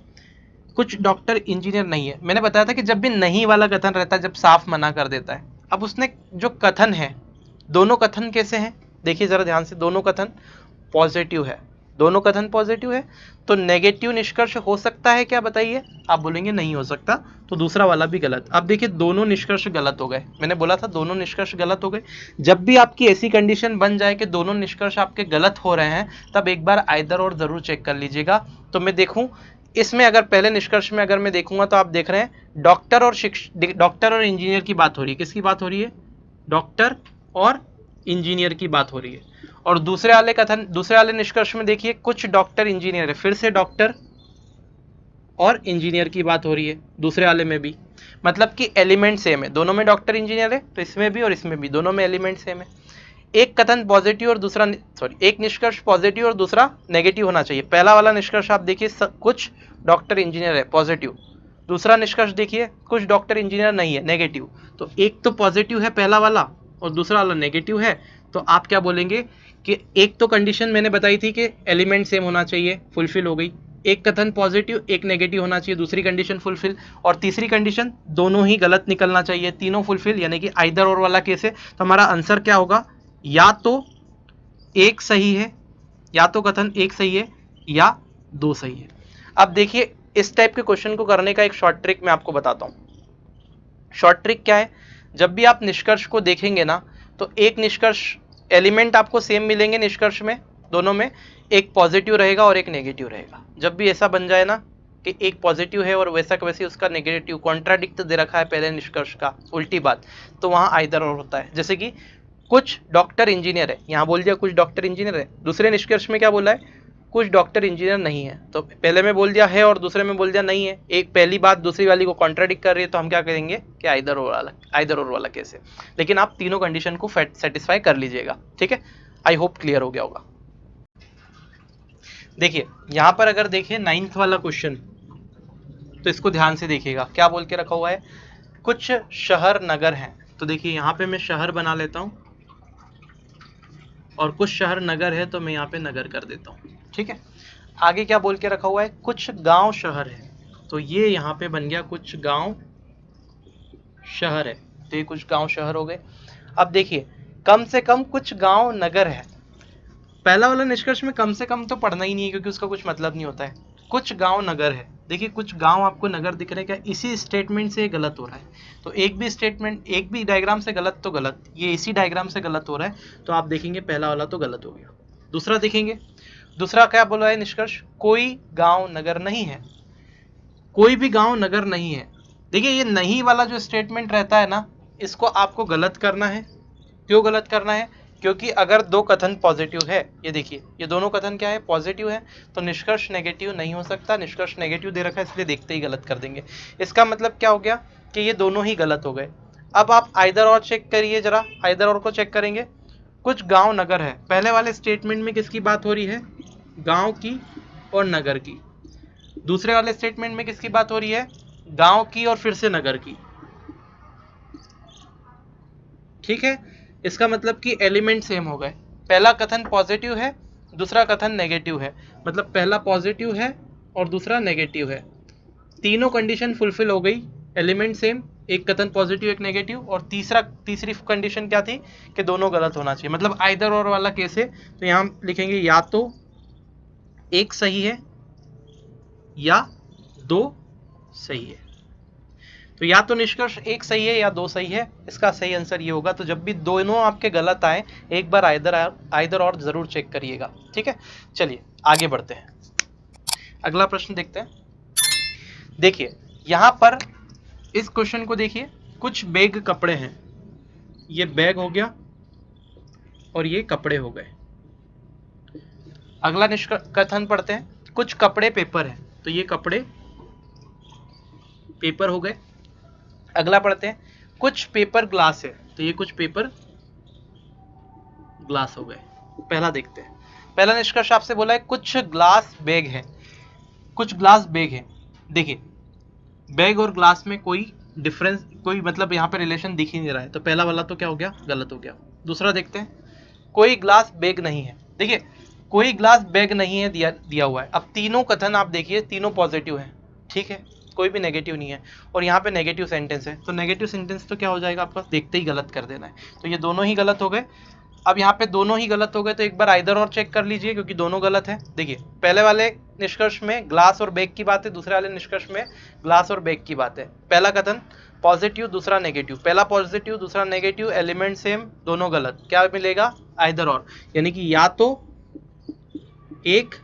Speaker 1: कुछ डॉक्टर इंजीनियर नहीं है, मैंने बताया था कि जब भी नहीं वाला कथन रहता है, जब साफ मना कर देता है। अब उसने जो कथन है, दोनों कथन कैसे हैं देखिए जरा ध्यान से, दोनों कथन पॉजिटिव है, दोनों कथन पॉजिटिव है। तो नेगेटिव निष्कर्ष हो सकता है क्या, बताइए? आप बोलेंगे नहीं हो सकता, तो दूसरा वाला भी गलत। अब देखिए दोनों निष्कर्ष गलत हो गए, मैंने बोला था दोनों निष्कर्ष गलत हो गए। जब भी आपकी ऐसी कंडीशन बन जाए कि दोनों निष्कर्ष आपके गलत हो रहे हैं, तब एक बार आइदर और जरूर चेक कर लीजिएगा। तो मैं देखूं इसमें, अगर पहले निष्कर्ष में अगर मैं देखूंगा तो आप देख रहे हैं डॉक्टर और इंजीनियर की बात हो रही है। किसकी बात हो रही है? डॉक्टर और इंजीनियर की बात हो रही है। और दूसरे वाले कथन, दूसरे वाले निष्कर्ष में देखिए कुछ डॉक्टर इंजीनियर है, फिर से डॉक्टर और इंजीनियर की बात हो रही है दूसरे वाले में भी। मतलब कि एलिमेंट सेम है, दोनों में डॉक्टर इंजीनियर है, तो इसमें भी और इसमें भी दोनों में एलिमेंट सेम है। एक कथन पॉजिटिव और दूसरा, सॉरी, एक निष्कर्ष पॉजिटिव और दूसरा नेगेटिव होना चाहिए। पहला वाला निष्कर्ष आप देखिए, कुछ डॉक्टर इंजीनियर है, पॉजिटिव। दूसरा निष्कर्ष देखिए, कुछ डॉक्टर इंजीनियर नहीं है, नेगेटिव। तो एक तो पॉजिटिव है पहला वाला और दूसरा वाला नेगेटिव है, तो आप क्या बोलेंगे कि एक तो कंडीशन मैंने बताई थी कि एलिमेंट सेम होना चाहिए, फुलफिल हो गई। एक कथन पॉजिटिव एक नेगेटिव होना चाहिए, दूसरी कंडीशन फुलफिल। और तीसरी कंडीशन दोनों ही गलत निकलना चाहिए, तीनों फुलफिल, यानी कि आइदर और वाला केस है। तो हमारा आंसर क्या होगा, या तो एक सही है, या तो कथन एक सही है या दो सही है। अब देखिए इस टाइप के क्वेश्चन को करने का एक शॉर्ट ट्रिक मैं आपको बताता हूं। शॉर्ट ट्रिक क्या है, जब भी आप निष्कर्ष को देखेंगे ना, तो एक निष्कर्ष, एलिमेंट आपको सेम मिलेंगे निष्कर्ष में, दोनों में एक पॉजिटिव रहेगा और एक नेगेटिव रहेगा। जब भी ऐसा बन जाए ना कि एक पॉजिटिव है और वैसा का वैसे उसका नेगेटिव, कॉन्ट्राडिक्ट दे रखा है पहले निष्कर्ष का, उल्टी बात, तो वहां आइदर और होता है। जैसे कि कुछ डॉक्टर इंजीनियर है, यहां बोल दिया कुछ डॉक्टर इंजीनियर है, दूसरे निष्कर्ष में क्या बोला है, कुछ डॉक्टर इंजीनियर नहीं है। तो पहले में बोल दिया है और दूसरे में बोल दिया नहीं है, एक पहली बात दूसरी वाली को कॉन्ट्राडिक्ट कर रही है, तो हम क्या करेंगे कि आइदर और वाला केस है। लेकिन आप तीनों कंडीशन को सेटिस्फाई कर लीजिएगा, ठीक है। आई होप क्लियर हो गया होगा। देखिए यहां पर अगर देखिए 9th वाला क्वेश्चन, तो इसको ध्यान से देखिएगा, क्या बोल के रखा हुआ है, कुछ शहर नगर हैं। तो देखिए यहां पे मैं शहर बना लेता हूं और कुछ शहर नगर है, तो मैं यहाँ पे नगर कर देता हूँ, ठीक है। आगे क्या बोल के रखा हुआ है, कुछ गांव शहर है, तो ये यहाँ पे बन गया कुछ गांव शहर है, तो ये कुछ गांव शहर हो गए। अब देखिए कम से कम कुछ गांव नगर है, पहला वाला निष्कर्ष में कम से कम तो पढ़ना ही नहीं है क्योंकि उसका कुछ मतलब नहीं होता है। कुछ गांव नगर है, देखिए कुछ गांव आपको नगर दिख रहे हैं क्या, इसी स्टेटमेंट से गलत हो रहा है। तो एक भी स्टेटमेंट, एक भी डायग्राम से गलत तो गलत, ये इसी डायग्राम से गलत हो रहा है, तो आप देखेंगे पहला वाला तो गलत हो गया। दूसरा देखेंगे, दूसरा क्या बोला है निष्कर्ष, कोई गांव नगर नहीं है, कोई भी गांव नगर नहीं है। देखिए ये नहीं वाला जो स्टेटमेंट रहता है ना, इसको आपको गलत करना है। क्यों गलत करना है? क्योंकि अगर दो कथन पॉजिटिव है, ये देखिए ये दोनों कथन क्या है, पॉजिटिव है, तो निष्कर्ष नेगेटिव नहीं हो सकता। निष्कर्ष नेगेटिव दे रखा है इसलिए देखते ही गलत कर देंगे। इसका मतलब क्या हो गया कि ये दोनों ही गलत हो गए। अब आप आइदर और चेक करिए जरा, आइदर और को चेक करेंगे। कुछ गांव नगर है, पहले वाले स्टेटमेंट में किसकी बात हो रही है? गांव की और नगर की। दूसरे वाले स्टेटमेंट में किसकी बात हो रही है? गांव की और फिर से नगर की। ठीक है, इसका मतलब कि एलिमेंट सेम हो गए। पहला कथन पॉजिटिव है, दूसरा कथन नेगेटिव है, मतलब पहला पॉजिटिव है और दूसरा नेगेटिव है। तीनों कंडीशन फुलफिल हो गई, एलिमेंट सेम, एक कथन पॉजिटिव एक नेगेटिव, और तीसरी कंडीशन क्या थी कि दोनों गलत होना चाहिए, मतलब आइदर और वाला केस है। तो यहां लिखेंगे या तो एक सही है या दो सही है। तो या तो निष्कर्ष एक सही है या दो सही है, इसका सही आंसर ये होगा। तो जब भी दोनों आपके गलत आए, एक बार आइदर और जरूर चेक करिएगा। ठीक है, चलिए आगे बढ़ते हैं, अगला प्रश्न देखते हैं। देखिए यहां पर इस क्वेश्चन को देखिए, कुछ बैग कपड़े हैं, ये बैग हो गया और ये कपड़े हो गए। अगला कथन पढ़ते हैं, कुछ कपड़े पेपर है, तो ये कपड़े पेपर हो गए। अगला पढ़ते हैं, कुछ पेपर ग्लास है, तो ये कुछ पेपर ग्लास हो गए। पहला देखते हैं, पहला निष्कर्ष आपसे बोला है कुछ ग्लास बैग है, कुछ ग्लास बैग है। देखिए बैग और ग्लास में कोई डिफरेंस, कोई मतलब यहाँ पे रिलेशन दिख ही नहीं रहा है, तो पहला वाला तो क्या हो गया, गलत हो गया। दूसरा देखते हैं, कोई ग्लास बैग नहीं है। देखिए कोई ग्लास बैग नहीं है दिया हुआ है। अब तीनों कथन आप देखिए, तीनों पॉजिटिव हैं, ठीक है, कोई भी नेगेटिव नहीं है, और यहाँ पे नेगेटिव सेंटेंस है, तो नेगेटिव सेंटेंस तो क्या हो जाएगा आपका, देखते ही गलत कर देना है। तो ये दोनों ही गलत हो गए। अब यहाँ पे दोनों ही गलत हो गए, तो एक बार आइदर और चेक कर लीजिए, क्योंकि दोनों गलत है। देखिए पहले वाले निष्कर्ष में ग्लास और बैग की बात है, दूसरे वाले निष्कर्ष में ग्लास और बैग की बात है। पहला कथन पॉजिटिव, दूसरा नेगेटिव, पहला पॉजिटिव दूसरा नेगेटिव, एलिमेंट सेम, दोनों गलत, क्या मिलेगा, आइदर और, यानी कि या तो एक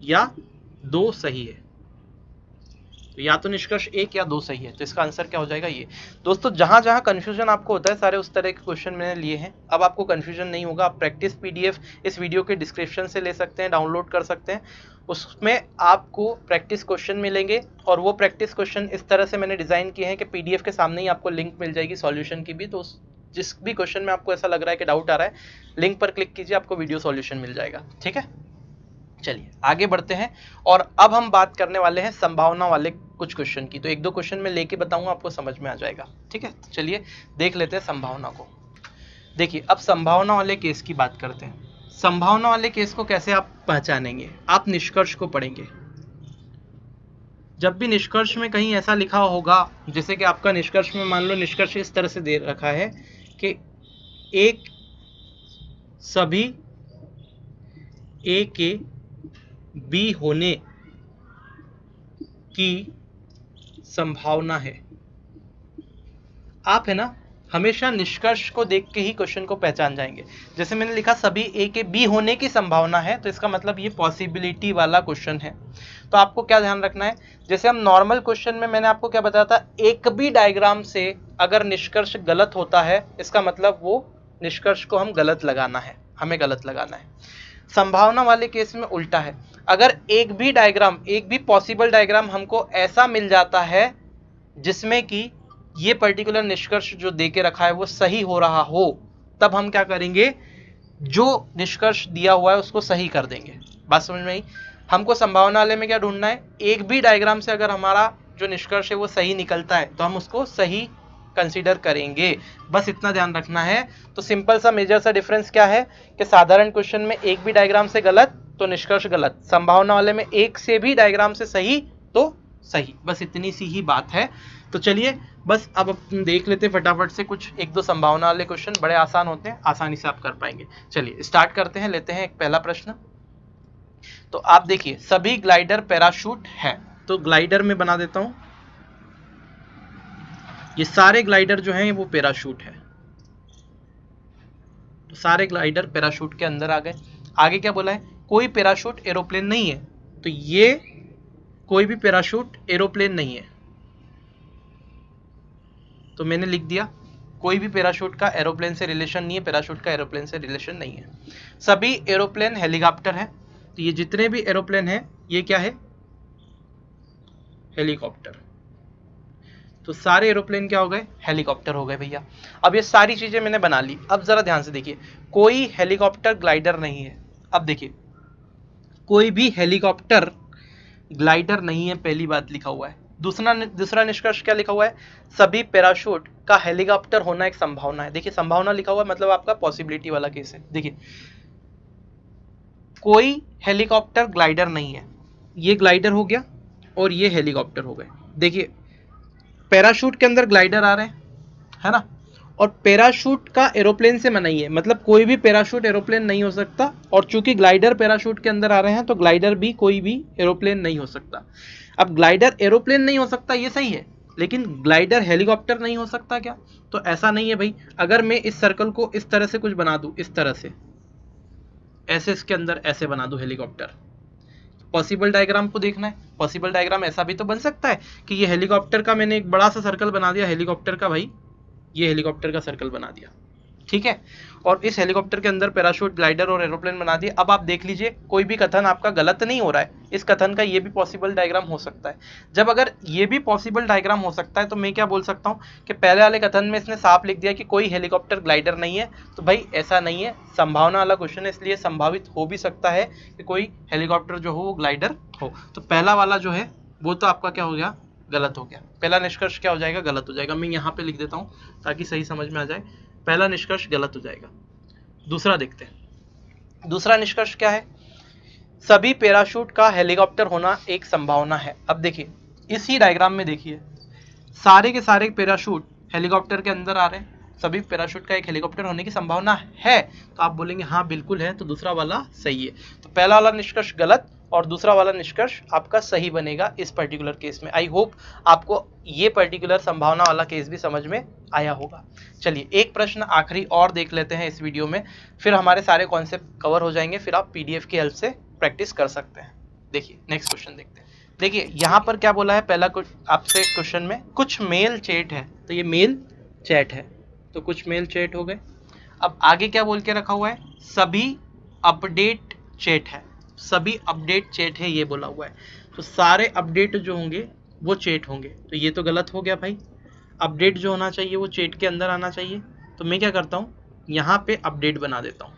Speaker 1: या दो सही है। तो या तो निष्कर्ष एक या दो सही है, तो इसका आंसर क्या हो जाएगा, ये। दोस्तों जहां जहां कंफ्यूजन आपको होता है, सारे उस तरह के क्वेश्चन मैंने लिए हैं। अब आपको कंफ्यूजन नहीं होगा, आप प्रैक्टिस पीडीएफ इस वीडियो के डिस्क्रिप्शन से ले सकते हैं, डाउनलोड कर सकते हैं। उसमें आपको प्रैक्टिस क्वेश्चन मिलेंगे, और वो प्रैक्टिस क्वेश्चन इस तरह से मैंने डिजाइन किए हैं कि पीडीएफ के सामने ही आपको लिंक मिल जाएगी सॉल्यूशन की भी। तो जिस भी क्वेश्चन में आपको ऐसा लग रहा है कि डाउट आ रहा है, लिंक पर क्लिक कीजिए, आपको वीडियो सॉल्यूशन मिल जाएगा। ठीक है, चलिए आगे बढ़ते हैं, और अब हम बात करने वाले हैं संभावना वाले कुछ क्वेश्चन की। तो एक दो क्वेश्चन मैं लेके बताऊंगा, आपको समझ में आ जाएगा। ठीक है, तो चलिए देख लेते हैं संभावना को। देखिए अब संभावना वाले केस की बात करते हैं। संभावना वाले केस को कैसे आप पहचानेंगे, आप निष्कर्ष को पढ़ेंगे। जब भी निष्कर्ष में कहीं ऐसा लिखा होगा, जैसे कि आपका निष्कर्ष में मान लो निष्कर्ष इस तरह से दे रखा है कि एक सभी ए के बी होने की संभावना है। आप है ना हमेशा निष्कर्ष को देख के ही क्वेश्चन को पहचान जाएंगे। जैसे मैंने लिखा सभी ए के बी होने की संभावना है, तो इसका मतलब ये पॉसिबिलिटी वाला क्वेश्चन है। तो आपको क्या ध्यान रखना है, जैसे हम नॉर्मल क्वेश्चन में मैंने आपको क्या बताया था, एक भी डायग्राम से अगर निष्कर्ष गलत होता है, इसका मतलब वो निष्कर्ष को हम गलत लगाना है, हमें गलत लगाना है। संभावना वाले केस में उल्टा है, अगर एक भी डायग्राम, एक भी पॉसिबल डायग्राम हमको ऐसा मिल जाता है जिसमें कि ये पर्टिकुलर निष्कर्ष जो दे के रखा है वो सही हो रहा हो, तब हम क्या करेंगे, जो निष्कर्ष दिया हुआ है उसको सही कर देंगे। बात समझ में आई। हमको संभावना वाले में क्या ढूंढना है, एक भी डायग्राम से अगर हमारा जो निष्कर्ष है वो सही निकलता है, तो हम उसको सही कंसीडर करेंगे, बस इतना ध्यान रखना है। तो सिंपल सा मेजर सा डिफरेंस क्या है कि साधारण क्वेश्चन में एक भी डायग्राम से गलत तो निष्कर्ष गलत, संभावना वाले में एक से भी डायग्राम से सही तो सही, बस इतनी सी ही बात है। तो चलिए बस अब देख लेते हैं फटाफट से कुछ एक दो संभावना वाले क्वेश्चन, बड़े आसान होते हैं, आसानी से आप कर पाएंगे। चलिए स्टार्ट करते हैं, लेते हैं एक पहला प्रश्न। तो आप देखिए सभी ग्लाइडर पैराशूट है, तो ग्लाइडर में बना देता हूं, ये सारे ग्लाइडर जो हैं वो पैराशूट है, तो सारे ग्लाइडर पैराशूट के अंदर आ गए। आगे क्या बोला है, कोई पैराशूट एरोप्लेन नहीं है, तो ये कोई भी पैराशूट एरोप्लेन नहीं है। तो मैंने लिख दिया कोई भी पैराशूट का एरोप्लेन से रिलेशन नहीं है, पैराशूट का एरोप्लेन से रिलेशन नहीं है। सभी एरोप्लेन हेलीकॉप्टर है, तो ये जितने भी एरोप्लेन है ये क्या है, हेलीकॉप्टर। तो सारे एरोप्लेन क्या हो गए, हेलीकॉप्टर हो गए भैया। अब ये सारी चीजें मैंने बना ली। अब जरा ध्यान से देखिए, कोई हेलीकॉप्टर ग्लाइडर नहीं है। अब देखिए कोई भी हेलीकॉप्टर ग्लाइडर नहीं है, पहली बात लिखा हुआ है। दूसरा निष्कर्ष क्या लिखा हुआ है, सभी पैराशूट का हेलीकॉप्टर होना एक संभावना है। देखिए संभावना लिखा हुआ है मतलब आपका पॉसिबिलिटी वाला केस है। देखिए कोई हेलीकॉप्टर ग्लाइडर नहीं है, ये ग्लाइडर हो गया और ये हेलीकॉप्टर हो गए। देखिए पैराशूट के अंदर ग्लाइडर आ रहे हैं, है ना, और पैराशूट का एरोप्लेन से मना ही है, मतलब कोई भी पैराशूट एरोप्लेन नहीं हो सकता। और चूंकि ग्लाइडर पैराशूट के अंदर आ रहे हैं तो ग्लाइडर भी कोई भी एरोप्लेन नहीं हो सकता। अब ग्लाइडर एरोप्लेन नहीं हो सकता ये सही है, लेकिन ग्लाइडर हेलीकॉप्टर नहीं हो सकता क्या, तो ऐसा नहीं है भाई। अगर मैं इस सर्कल को इस तरह से कुछ बना दूं, इस तरह से ऐसे इसके अंदर ऐसे बना दूं हेलीकॉप्टर, पॉसिबल डायग्राम को देखना है। पॉसिबल डायग्राम ऐसा भी तो बन सकता है कि ये हेलीकॉप्टर का मैंने एक बड़ा सा सर्कल बना दिया, हेलीकॉप्टर का भाई, ये हेलीकॉप्टर का सर्कल बना दिया, ठीक है, और इस हेलीकॉप्टर के अंदर पैराशूट, ग्लाइडर और एरोप्लेन बना दिए। अब आप देख लीजिए कोई भी कथन आपका गलत नहीं हो रहा है, इस कथन का ये भी पॉसिबल डायग्राम हो सकता है। जब अगर ये भी पॉसिबल डायग्राम हो सकता है तो मैं क्या बोल सकता हूँ कि पहले वाले कथन में इसने साफ लिख दिया कि कोई हेलीकॉप्टर ग्लाइडर नहीं है, तो भाई ऐसा नहीं है, संभावना वाला क्वेश्चन है, इसलिए संभावित हो भी सकता है कि कोई हेलीकॉप्टर जो हो वो ग्लाइडर हो। तो पहला वाला जो है वो तो आपका क्या हो गया, गलत हो गया। पहला निष्कर्ष क्या हो जाएगा, गलत हो जाएगा। मैं यहाँ पे लिख देता हूँ ताकि सही समझ में आ जाए, पहला निष्कर्ष गलत हो जाएगा। दूसरा देखते हैं, दूसरा निष्कर्ष क्या है, सभी पैराशूट का हेलीकॉप्टर होना एक संभावना है। अब देखिए इसी डायग्राम में देखिए सारे के सारे पैराशूट हेलीकॉप्टर के अंदर आ रहे हैं, सभी पैराशूट का एक हेलीकॉप्टर होने की संभावना है, तो आप बोलेंगे हाँ बिल्कुल है, तो दूसरा वाला सही है। तो पहला वाला निष्कर्ष गलत और दूसरा वाला निष्कर्ष आपका सही बनेगा इस पर्टिकुलर केस में। आई होप आपको ये पर्टिकुलर संभावना वाला केस भी समझ में आया होगा। चलिए एक प्रश्न आखिरी और देख लेते हैं इस वीडियो में, फिर हमारे सारे कॉन्सेप्ट कवर हो जाएंगे, फिर आप पीडीएफ की हेल्प से प्रैक्टिस कर सकते हैं। देखिए नेक्स्ट क्वेश्चन देखते हैं। देखिए यहाँ पर क्या बोला है, पहला कुछ आपसे क्वेश्चन में कुछ मेल चैट है, तो ये मेल चैट है, तो कुछ मेल चैट हो गए। अब आगे क्या बोल के रखा हुआ है, सभी अपडेट चैट है, सभी अपडेट चैट है ये बोला हुआ है, तो सारे अपडेट जो होंगे वो चैट होंगे, तो ये तो गलत हो गया भाई। अपडेट जो होना चाहिए वो चैट के अंदर आना चाहिए, तो मैं क्या करता हूँ यहाँ पे अपडेट बना देता हूँ,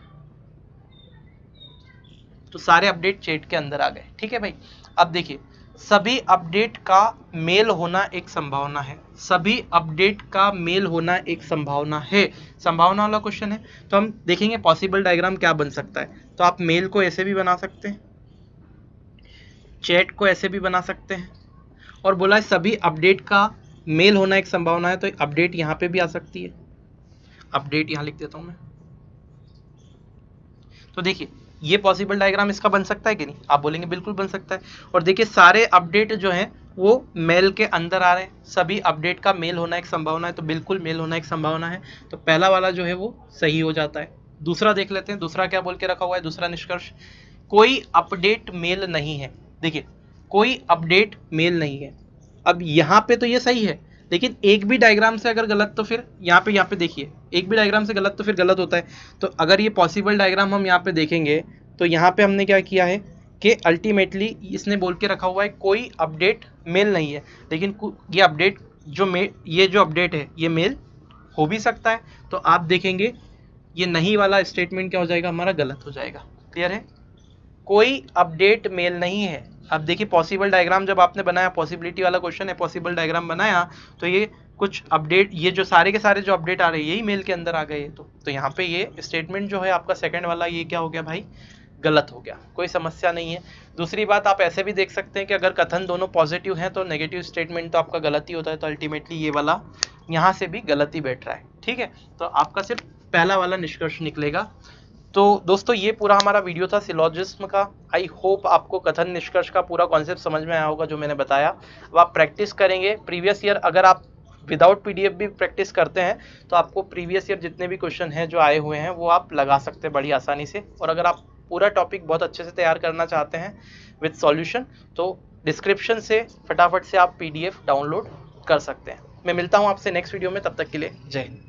Speaker 1: तो सारे अपडेट चैट के अंदर आ गए, ठीक है भाई। अब देखिए सभी अपडेट का मेल होना एक संभावना है, सभी अपडेट का मेल होना एक संभावना है, संभावना वाला क्वेश्चन है, तो हम देखेंगे पॉसिबल डायग्राम क्या बन सकता है। तो आप मेल को ऐसे भी बना सकते हैं, चैट को ऐसे भी बना सकते हैं, और बोला है सभी अपडेट का मेल होना एक संभावना है, तो अपडेट यहाँ पे भी आ सकती है, अपडेट यहाँ लिख देता हूँ मैं। तो देखिए ये पॉसिबल डायग्राम इसका बन सकता है कि नहीं, आप बोलेंगे बिल्कुल बन सकता है। और देखिए सारे अपडेट जो हैं वो मेल के अंदर आ रहे हैं, सभी अपडेट का मेल होना एक संभावना है, तो बिल्कुल मेल होना एक संभावना है, तो पहला वाला जो है वो सही हो जाता है। दूसरा देख लेते हैं, दूसरा क्या बोल के रखा हुआ है, दूसरा निष्कर्ष कोई अपडेट मेल नहीं है। देखिए कोई अपडेट मेल नहीं है, अब यहाँ पे तो ये सही है, लेकिन एक भी डायग्राम से अगर गलत तो फिर यहाँ पे देखिए एक भी डायग्राम से गलत तो फिर गलत होता है। तो अगर ये पॉसिबल डायग्राम हम यहाँ पे देखेंगे तो यहाँ पे हमने क्या किया है कि अल्टीमेटली इसने बोल के रखा हुआ है कोई अपडेट मेल नहीं है, लेकिन ये अपडेट ये जो अपडेट है ये मेल हो भी सकता है, तो आप देखेंगे ये नहीं वाला स्टेटमेंट क्या हो जाएगा, हमारा गलत हो जाएगा। क्लियर है, कोई अपडेट मेल नहीं है। अब देखिए पॉसिबल डायग्राम जब आपने बनाया, पॉसिबिलिटी वाला क्वेश्चन है, पॉसिबल डायग्राम बनाया, तो ये कुछ अपडेट, ये जो सारे के सारे जो अपडेट आ रहे हैं यही मेल के अंदर आ गए, तो यहाँ पे ये स्टेटमेंट जो है आपका सेकंड वाला ये क्या हो गया भाई, गलत हो गया, कोई समस्या नहीं है। दूसरी बात आप ऐसे भी देख सकते हैं कि अगर कथन दोनों पॉजिटिव हैं तो नेगेटिव स्टेटमेंट तो आपका गलत ही होता है, तो अल्टीमेटली ये वाला यहाँ से भी गलत ही बैठ रहा है, ठीक है। तो आपका सिर्फ पहला वाला निष्कर्ष निकलेगा। तो दोस्तों ये पूरा हमारा वीडियो था सिलोजिज्म का। आई होप आपको कथन निष्कर्ष का पूरा कॉन्सेप्ट समझ में आया होगा जो मैंने बताया। अब आप प्रैक्टिस करेंगे प्रीवियस ईयर, अगर आप विदाउट पीडीएफ भी प्रैक्टिस करते हैं तो आपको प्रीवियस ईयर जितने भी क्वेश्चन हैं जो आए हुए हैं वो आप लगा सकते हैं बड़ी आसानी से। और अगर आप पूरा टॉपिक बहुत अच्छे से तैयार करना चाहते हैं विद सॉल्यूशन, तो डिस्क्रिप्शन से फटाफट से आप पीडीएफ डाउनलोड कर सकते हैं। मैं मिलता हूँ आपसे नेक्स्ट वीडियो में, तब तक के लिए जय हिंद।